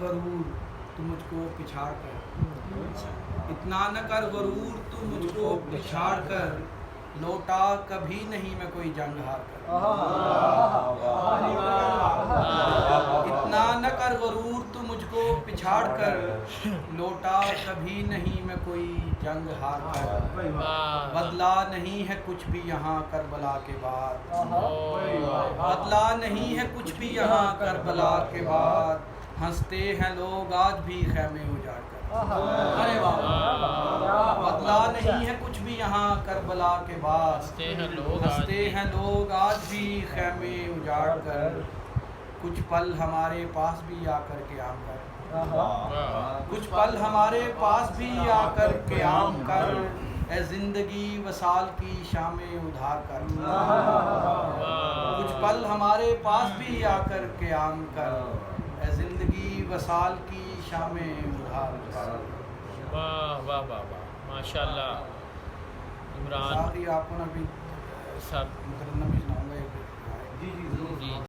غرور تو مجھ کو پچھاڑ کر، اتنا نہ کر غرور تو مجھ کو پچھاڑ کر، لوٹا کبھی نہیں میں کوئی جنگ ہار کر۔ اتنا نہ کر غرور تو مجھ کو پچھاڑ کر، لوٹا کبھی نہیں میں کوئی جنگ ہار کر، بدلا نہیں ہے کچھ بھی یہاں کربلا کے بعد، بدلا نہیں ہے کچھ بھی یہاں کربلا کے بعد، ہنستے ہیں لوگ آج بھی خیمے اجاڑ کر۔ بدلا نہیں ہے کچھ بھی یہاں کربلا کے بعد، ہنستے ہیں لوگ آج بھی خیمے اجاڑ کر، کچھ پل ہمارے پاس بھی آ کر قیام کر، کچھ پل ہمارے پاس بھی آ کر قیام کر، اے زندگی وصال کی شامیں ادھار کر، کچھ پل ہمارے پاس بھی آ کر قیام کر، اے زندگی وصال کی شامیں ادھار کر۔ واہ واہ واہ واہ، ماشاء اللہ عمران ساتھ ہی آپ کو نا بھی صاحب مترنم بھی سناؤں گا ایک۔ جی